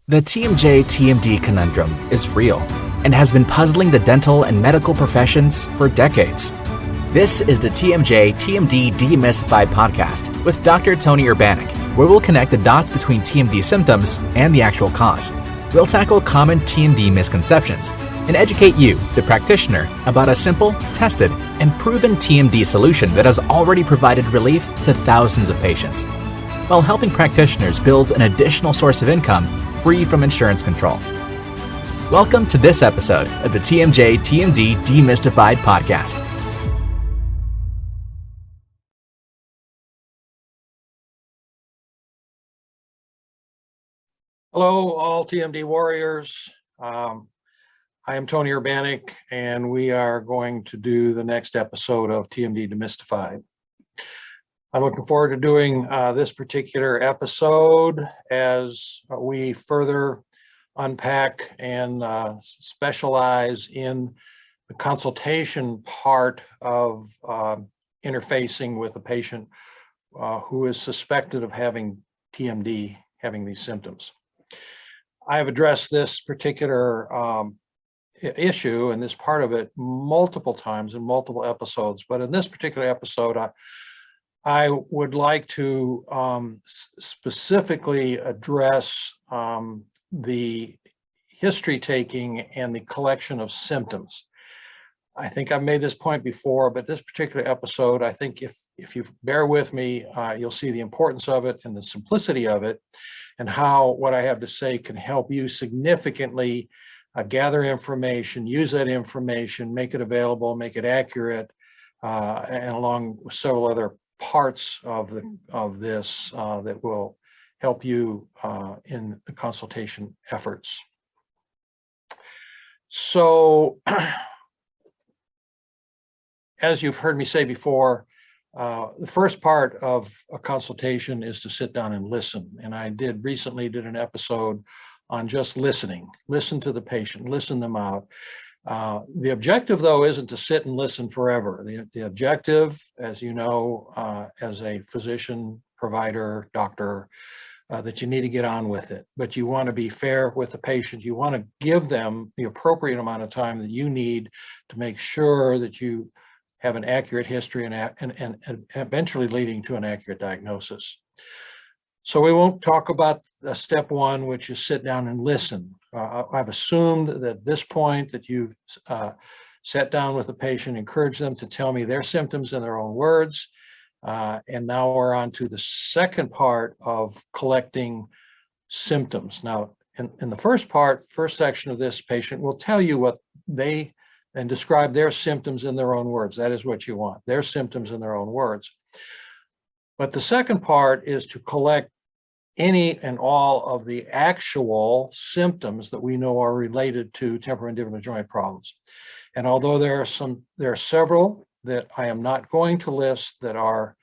The TMJ-TMD conundrum is real and has been puzzling the dental and medical professions for decades. This is the TMJ-TMD Demystified podcast with Dr. Tony Urbanek, where we'll connect the dots between TMD symptoms and the actual cause. We'll tackle common TMD misconceptions and educate you, the practitioner, about a simple, tested, and proven TMD solution that has already provided relief to thousands of patients, while helping practitioners build an additional source of income free from insurance control. Welcome to this episode of the TMJ-TMD Demystified podcast. Hello, all TMD warriors. I am Tony Urbanek, and we are going to do the next episode of TMD Demystified. I'm looking forward to doing this particular episode as we further unpack and specialize in the consultation part of interfacing with a patient who is suspected of having TMD, having these symptoms. I have addressed this particular issue and this part of it multiple times in multiple episodes, but in this particular episode, I would like to specifically address the history taking and the collection of symptoms. I think I've made this point before, but this particular episode, I think if you bear with me, you'll see the importance of it and the simplicity of it, and how what I have to say can help you significantly gather information, use that information, make it available, make it accurate, and along with several other parts of this that will help you in the consultation efforts. So, as you've heard me say before, the first part of a consultation is to sit down and listen. And I recently did an episode on just listening. Listen to the patient, listen them out. The objective, though, isn't to sit and listen forever. The objective, as you know, as a physician, provider, doctor, that you need to get on with it. But you want to be fair with the patient. You want to give them the appropriate amount of time that you need to make sure that you have an accurate history and eventually leading to an accurate diagnosis. So we won't talk about step one, which is sit down and listen. I've assumed that at this point that you've sat down with the patient, encouraged them to tell me their symptoms in their own words. And now we're on to the second part of collecting symptoms. Now, in the first section of this, patient will tell you what they and describe their symptoms in their own words. That is what you want, their symptoms in their own words. But the second part is to collect any and all of the actual symptoms that we know are related to temporomandibular joint problems. And although there are several that I am not going to list that are,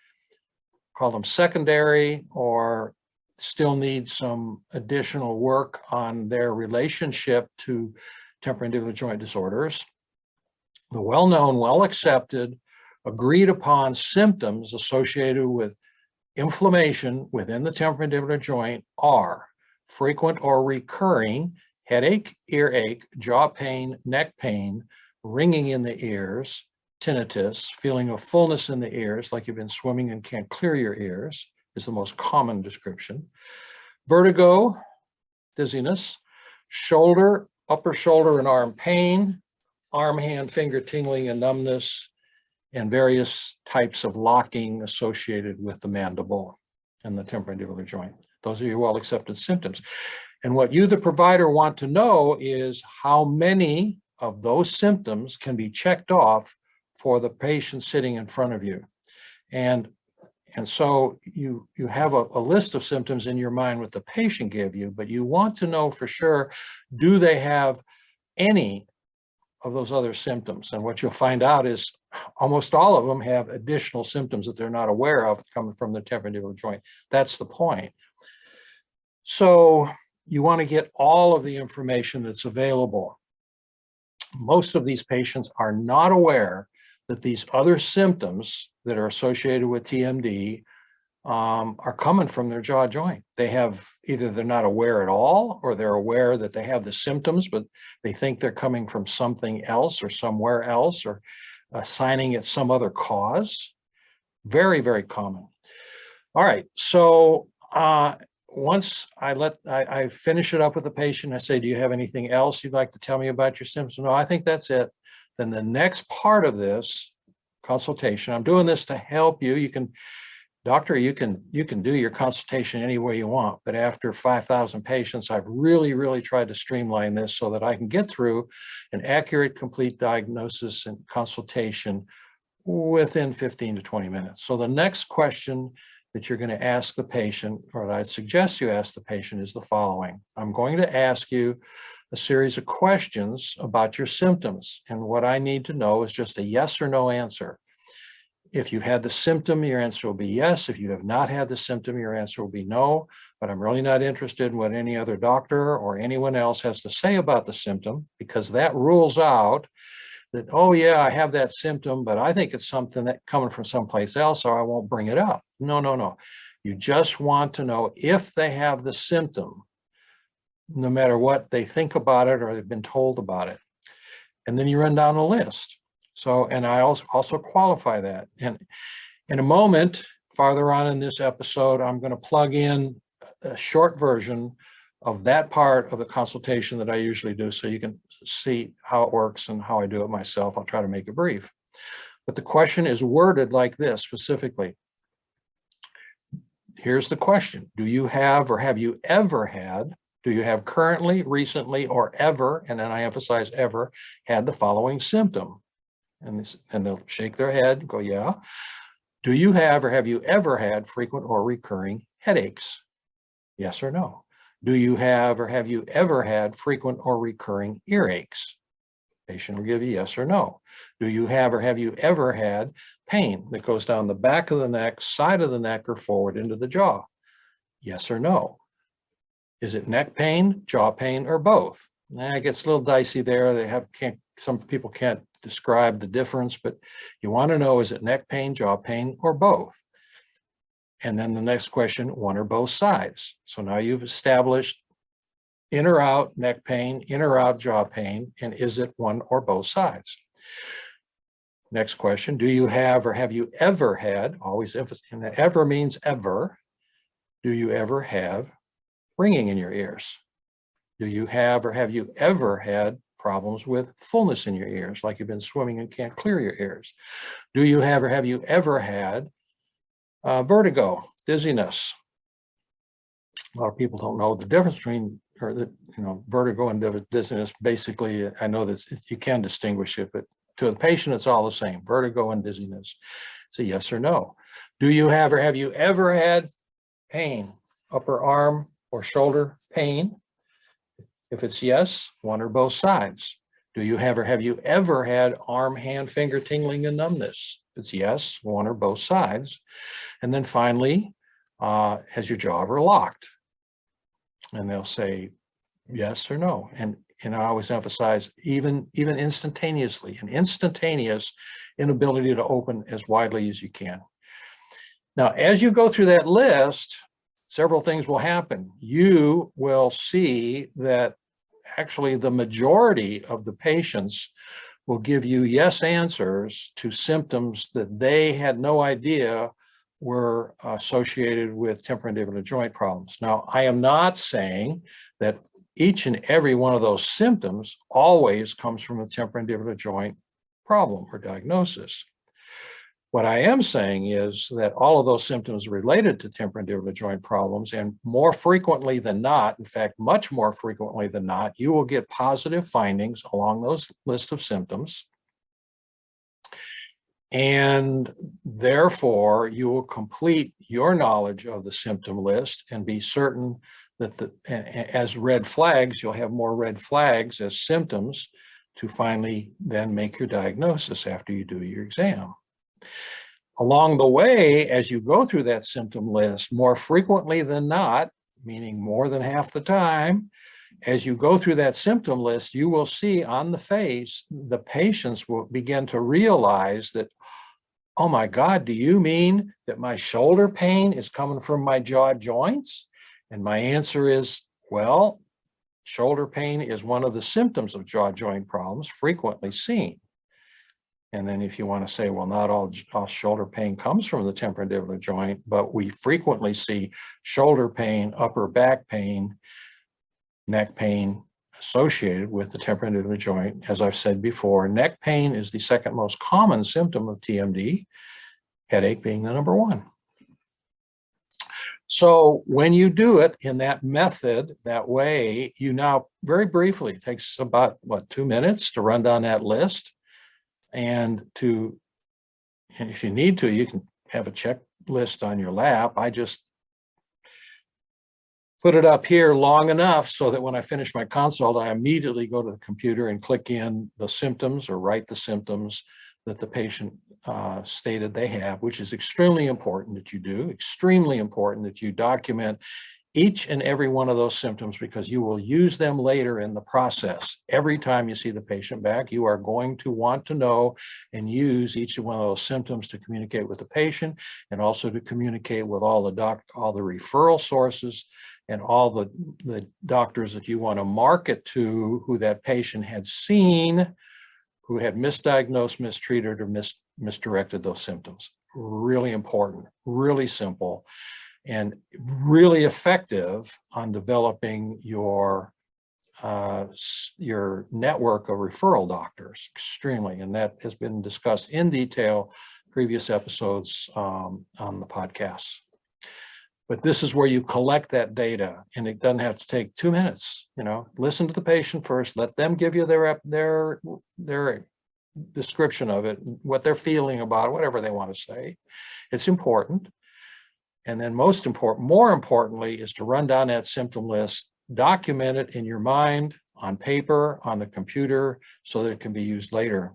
call them secondary or still need some additional work on their relationship to temporomandibular joint disorders, the well-known, well-accepted, agreed upon symptoms associated with inflammation within the temporomandibular joint are frequent or recurring headache, earache, jaw pain, neck pain, ringing in the ears, tinnitus, feeling of fullness in the ears, like you've been swimming and can't clear your ears, is the most common description. Vertigo, dizziness, shoulder, upper shoulder and arm pain, arm, hand, finger tingling and numbness, and various types of locking associated with the mandible and the temporomandibular joint. Those are your well-accepted symptoms. And what you, the provider, want to know is how many of those symptoms can be checked off for the patient sitting in front of you. And so you have a list of symptoms in your mind what the patient gave you, but you want to know for sure, do they have any of those other symptoms? And what you'll find out is almost all of them have additional symptoms that they're not aware of coming from the temporomandibular joint. That's the point. So you want to get all of the information that's available. Most of these patients are not aware that these other symptoms that are associated with TMD are coming from their jaw joint. They have either they're not aware at all, or they're aware that they have the symptoms, but they think they're coming from something else or somewhere else, or assigning it some other cause. Very, very common. All right, so once I finish it up with the patient, I say, do you have anything else you'd like to tell me about your symptoms? No, I think that's it. Then the next part of this consultation, I'm doing this to help you. You can, doctor, you can do your consultation any way you want, but after 5,000 patients, I've really tried to streamline this so that I can get through an accurate, complete diagnosis and consultation within 15 to 20 minutes. So the next question that you're going to ask the patient, or that I'd suggest you ask the patient, is the following. I'm going to ask you a series of questions about your symptoms, and what I need to know is just a yes or no answer. If you've had the symptom, your answer will be yes. If you have not had the symptom, your answer will be no. But I'm really not interested in what any other doctor or anyone else has to say about the symptom, because that rules out that, oh yeah, I have that symptom, but I think it's something that coming from someplace else, so I won't bring it up. No. You just want to know if they have the symptom, no matter what they think about it or they've been told about it. And then you run down a list. So, and I also qualify that. And in a moment, farther on in this episode, I'm going to plug in a short version of that part of the consultation that I usually do, so you can see how it works and how I do it myself. I'll try to make it brief. But the question is worded like this specifically. Here's the question. Do you have, or have you ever had, do you have currently, recently, or ever, and then I emphasize ever, had the following symptom? And they'll shake their head, go, yeah. Do you have, or have you ever had frequent or recurring headaches? Yes or no. Do you have, or have you ever had frequent or recurring earaches? Patient will give you yes or no. Do you have, or have you ever had pain that goes down the back of the neck, side of the neck, or forward into the jaw? Yes or no. Is it neck pain, jaw pain, or both? It gets a little dicey there. Some people can't describe the difference, but you want to know, is it neck pain, jaw pain, or both? And then the next question, one or both sides. So now you've established in or out neck pain, in or out jaw pain, and is it one or both sides? Next question, do you have, or have you ever had, always emphasis, and ever means ever, do you ever have ringing in your ears? Do you have, or have you ever had problems with fullness in your ears, like you've been swimming and can't clear your ears? Do you have, or have you ever had vertigo, dizziness? A lot of people don't know the difference between, vertigo and dizziness. Basically, I know that you can distinguish it, but to the patient, it's all the same, vertigo and dizziness. It's a yes or no. Do you have, or have you ever had pain, upper arm or shoulder pain? If it's yes, one or both sides. Do you have, or have you ever had arm, hand, finger tingling and numbness? If it's yes, one or both sides. And then finally, has your jaw ever locked? And they'll say yes or no. And I always emphasize even instantaneously, an instantaneous inability to open as widely as you can. Now, as you go through that list, several things will happen. You will see that actually the majority of the patients will give you yes answers to symptoms that they had no idea were associated with temporomandibular joint problems. Now, I am not saying that each and every one of those symptoms always comes from a temporomandibular joint problem or diagnosis. What I am saying is that all of those symptoms related to temporomandibular joint problems, and more frequently than not, in fact, much more frequently than not, you will get positive findings along those lists of symptoms. And therefore, you will complete your knowledge of the symptom list and be certain that as red flags, you'll have more red flags as symptoms to finally then make your diagnosis after you do your exam. Along the way, as you go through that symptom list, more frequently than not, meaning more than half the time, as you go through that symptom list, you will see on the face, the patients will begin to realize that, oh my God, do you mean that my shoulder pain is coming from my jaw joints? And my answer is, well, shoulder pain is one of the symptoms of jaw joint problems frequently seen. And then if you want to say, well, not all shoulder pain comes from the temporomandibular joint, but we frequently see shoulder pain, upper back pain, neck pain associated with the temporomandibular joint. As I've said before, neck pain is the second most common symptom of TMD, headache being the number one. So when you do it in that method, that way, you now very briefly, it takes about, 2 minutes to run down that list. And if you need to, you can have a checklist on your lap. I just put it up here long enough so that when I finish my consult, I immediately go to the computer and click in the symptoms or write the symptoms that the patient stated they have, which is extremely important that you do, extremely important that you document each and every one of those symptoms, because you will use them later in the process. Every time you see the patient back, you are going to want to know and use each one of those symptoms to communicate with the patient, and also to communicate with all the referral sources and all the doctors that you want to market to, who that patient had seen, who had misdiagnosed, mistreated, or misdirected those symptoms. Really important, really simple, and really effective on developing your network of referral doctors, extremely. And that has been discussed in detail previous episodes on the podcast. But this is where you collect that data, and it doesn't have to take 2 minutes. Listen to the patient first, let them give you their description of it, what they're feeling about it, whatever they want to say. It's important. And then more importantly, is to run down that symptom list, document it in your mind, on paper, on the computer, so that it can be used later.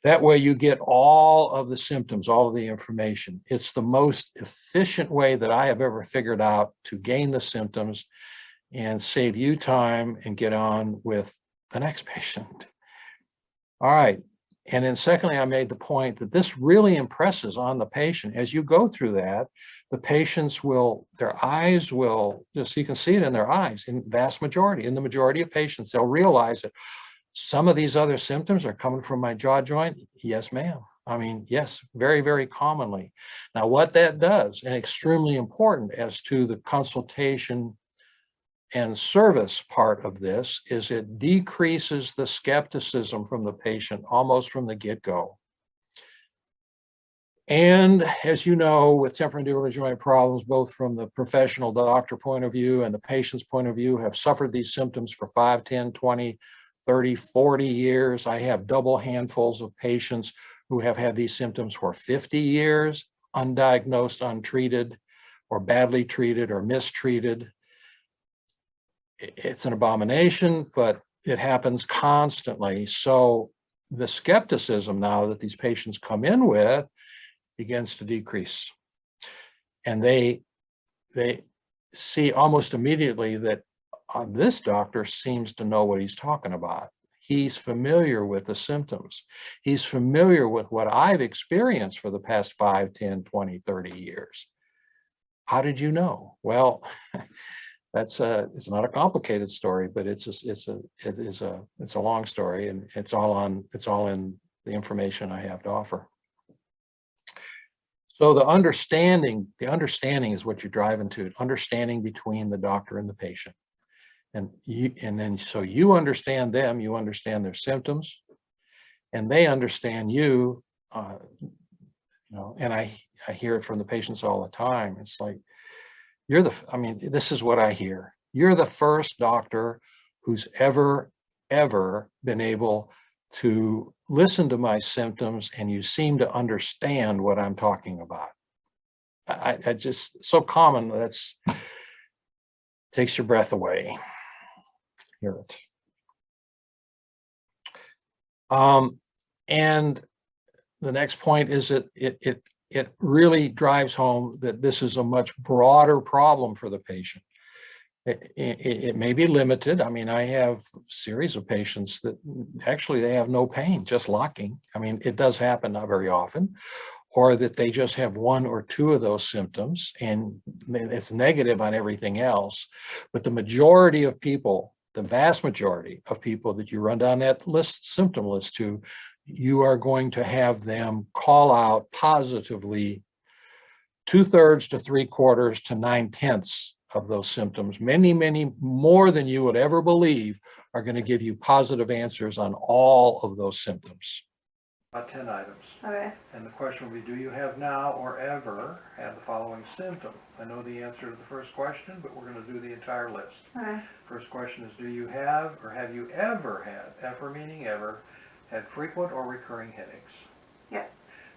That way you get all of the symptoms, all of the information. It's the most efficient way that I have ever figured out to gain the symptoms and save you time and get on with the next patient. All right. And then secondly, I made the point that this really impresses on the patient. As you go through that, the patients their eyes will, just you can see it in their eyes, in the majority of patients, they'll realize that some of these other symptoms are coming from my jaw joint. Yes, ma'am. I mean, yes, very, very commonly. Now, what that does, and extremely important as to the consultation and service part of this, is it decreases the skepticism from the patient almost from the get-go. And as you know, with temporomandibular joint problems, both from the professional doctor point of view and the patient's point of view, have suffered these symptoms for 5, 10, 20, 30, 40 years. I have double handfuls of patients who have had these symptoms for 50 years, undiagnosed, untreated, or badly treated or mistreated. It's an abomination, but it happens constantly. So the skepticism now that these patients come in with begins to decrease. And they see almost immediately that this doctor seems to know what he's talking about. He's familiar with the symptoms. He's familiar with what I've experienced for the past 5, 10, 20, 30 years. How did you know? Well, it's not a complicated story, but it's a long story, and it's all in the information I have to offer. So the understanding is what you're driving to, understanding between the doctor and the patient. And then so you understand them, you understand their symptoms, and they understand you, and I hear it from the patients all the time. It's like, this is what I hear. You're the first doctor who's ever been able to listen to my symptoms, and you seem to understand what I'm talking about. I just, so common, takes your breath away. Hear it. And the next point is that it really drives home that this is a much broader problem for the patient. It may be limited. I mean, I have a series of patients that actually they have no pain, just locking. I mean, it does happen, not very often. or that they just have one or two of those symptoms and it's negative on everything else. But the majority of people, the vast majority of people that you run down that list, symptom list to, you are going to have them call out positively 2/3 to 3/4 to 9/10 of those symptoms. Many, many more than you would ever believe are going to give you positive answers on all of those symptoms. About 10 items. Okay. And the question will be, do you have now or ever had the following symptom? I know the answer to the first question, but we're going to do the entire list. Okay. First question is, do you have or have you ever had, ever meaning ever, had frequent or recurring headaches? Yes.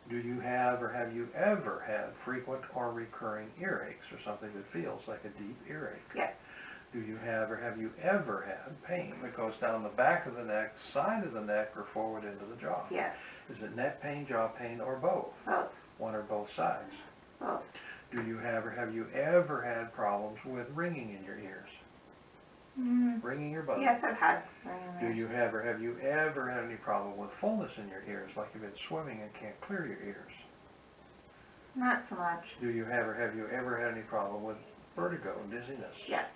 Do you have or have you ever had frequent or recurring earaches, or something that feels like a deep earache? Yes. Do you have or have you ever had pain that goes down the back of the neck, side of the neck, or forward into the jaw? Yes. Is it neck pain, jaw pain, or both? Both. One or both sides? Both. Do you have or have you ever had problems with ringing in your ears? Ringing your bone? Yes, I've had. Do you have or have you ever had any problem with fullness in your ears, like you've been swimming and can't clear your ears? Not so much. Do you have or have you ever had any problem with vertigo and dizziness? Yes.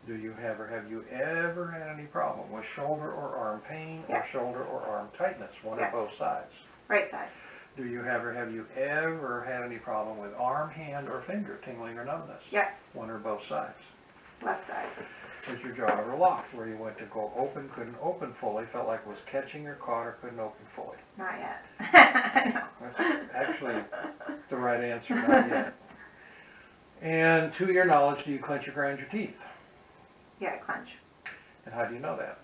Do you have or have you ever had any problem with shoulder or arm pain, or Yes. shoulder or arm tightness, one Yes. or both sides? Right side. Do you have or have you ever had any problem with arm, hand, or finger tingling or numbness? Yes. One or both sides? Left side. Was your jaw ever locked, where you went to go open, couldn't open fully, felt like it was catching or caught, or couldn't open fully? Not yet. No. That's actually the right answer, not yet. And to your knowledge, do you clench or grind your teeth? Yeah, I clench. And how do you know that?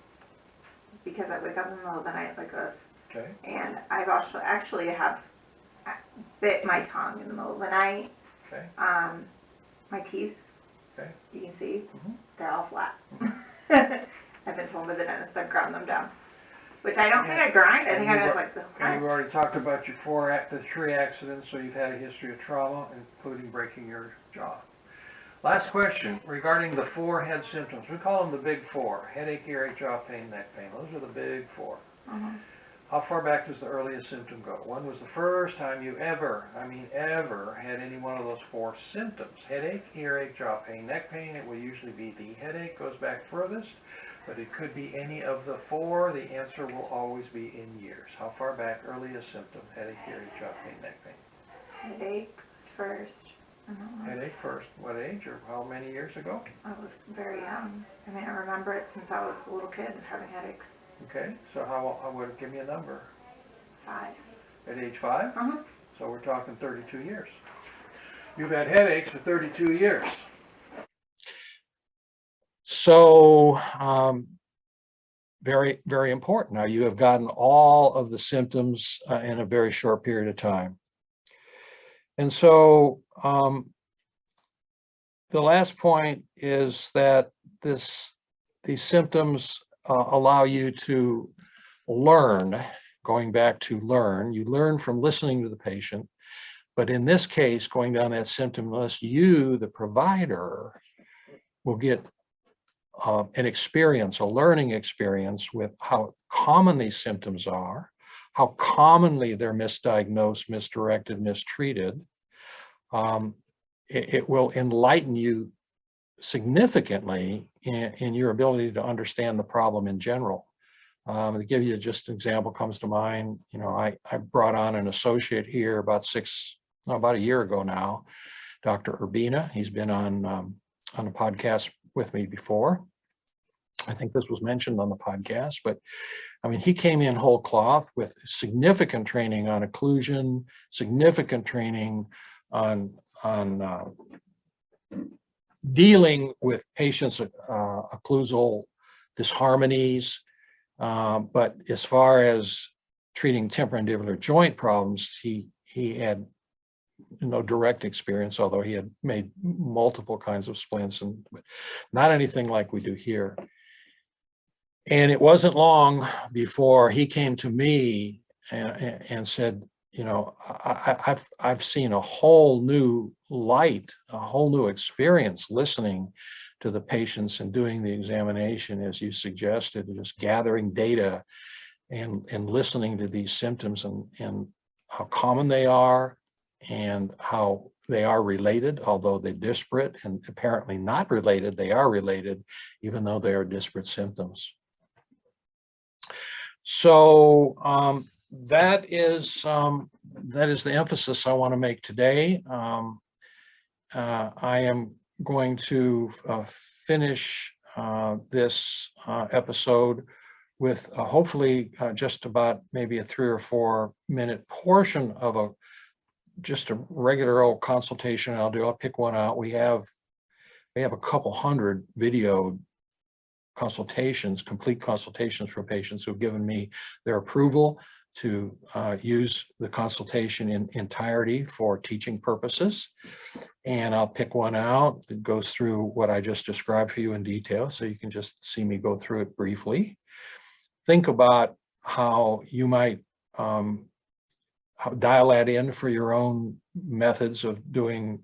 Because I wake up in the middle of the night like this. Okay. And I've also actually have bit my tongue in the middle of the night. Okay. My teeth. Okay. You can see, Mhm. they're all flat. I've been told by the dentist I've ground them down. Which I don't think I grind. I think I just like the And we've already talked about your the 3 accidents, so you've had a history of trauma, including breaking your jaw. Last question regarding the 4 head symptoms. We call them the big 4: headache, earache, jaw pain, neck pain. Those are the big 4. How far back does the earliest symptom go? When was the first time you ever, I mean ever, had any one of those 4 symptoms? Headache, earache, jaw pain, neck pain. It will usually be the headache, goes back furthest, but it could be any of the 4. The answer will always be in years. How far back, earliest symptom? Headache, earache, jaw pain, neck pain. Headache first. Headache first. What age or how many years ago? I was very young. I mean, I remember it since I was a little kid having headaches. Okay, so how would give me a number? 5. At age 5? Uh-huh. So we're talking 32 years. You've had headaches for 32 years. So, very, very important. Now, you have gotten all of the symptoms in a very short period of time. And so, the last point is that these symptoms allow you to learn, going back to learn. You learn from listening to the patient. But in this case, going down that symptom list, you, the provider, will get an experience, a learning experience with how common these symptoms are, how commonly they're misdiagnosed, misdirected, mistreated. It will enlighten you significantly in your ability to understand the problem in general. To give you just an example comes to mind, you know, I brought on an associate here about a year ago now, Dr. Urbina. He's been on a podcast with me before. I think this was mentioned on the podcast, but I mean, he came in whole cloth with significant training on occlusion, significant training on dealing with patients' occlusal disharmonies. But as far as treating temporomandibular joint problems, he had no direct experience, although he had made multiple kinds of splints, and not anything like we do here. And it wasn't long before he came to me and said, you know, I've seen a whole new light, a whole new experience listening to the patients and doing the examination, as you suggested, just gathering data and listening to these symptoms and how common they are, and how they are related, although they're disparate, and apparently not related, they are related, even though they are disparate symptoms. So that is the emphasis I want to make today. I am going to finish this episode with hopefully just about maybe a 3 or 4 minute portion of just a regular old consultation. I'll pick one out. We have a couple hundred video consultations, complete consultations for patients who have given me their approval to use the consultation in entirety for teaching purposes. And I'll pick one out that goes through what I just described for you in detail, so you can just see me go through it briefly. Think about how you might dial that in for your own methods of doing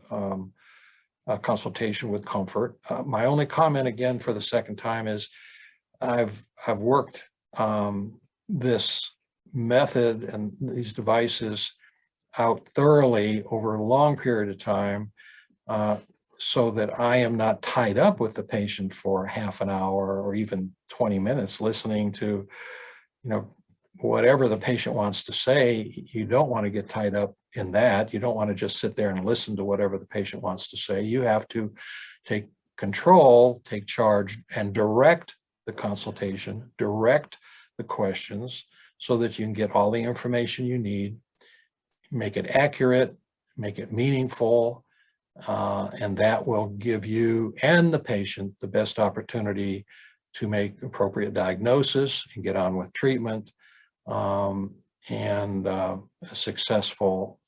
a consultation with comfort. My only comment again for the second time is I've worked this method and these devices out thoroughly over a long period of time, so that I am not tied up with the patient for half an hour or even 20 minutes listening to, whatever the patient wants to say. You don't want to get tied up in that. You don't want to just sit there and listen to whatever the patient wants to say. You have to take control, take charge, and direct the consultation, direct the questions, so that you can get all the information you need, make it accurate, make it meaningful, and that will give you and the patient the best opportunity to make appropriate diagnosis and get on with treatment, and a successful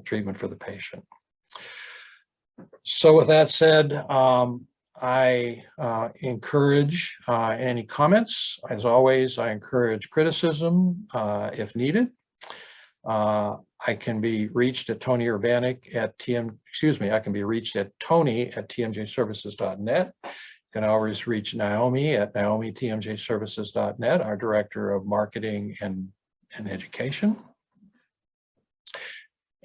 treatment for the patient. So with that said, I encourage any comments. As always, I encourage criticism if needed. I can be reached at Tony Urbanic at I can be reached at tony@tmjservices.net. You can always reach Naomi at naomi@tmjservices.net, our Director of Marketing and Education.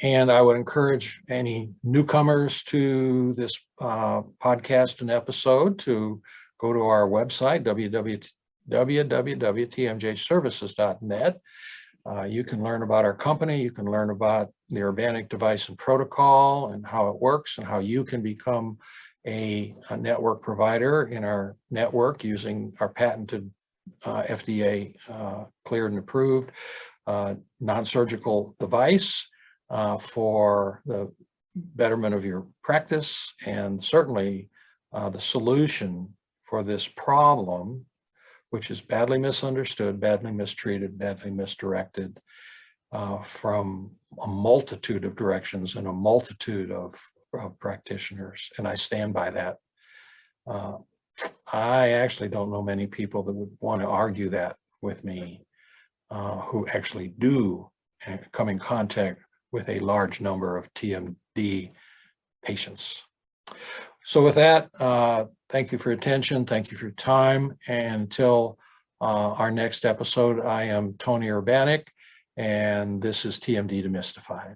And I would encourage any newcomers to this podcast and episode to go to our website, www.tmjservices.net. You can learn about our company. You can learn about the Urbanic device and protocol and how it works and how you can become a network provider in our network using our patented FDA cleared and approved non-surgical device for the betterment of your practice, and certainly the solution for this problem, which is badly misunderstood, badly mistreated, badly misdirected from a multitude of directions and a multitude of practitioners. And I stand by that. I actually don't know many people that would want to argue that with me, who actually do come in contact with a large number of TMD patients. So with that, thank you for your attention. Thank you for your time. And until our next episode, I am Tony Urbanic, and this is TMD Demystified.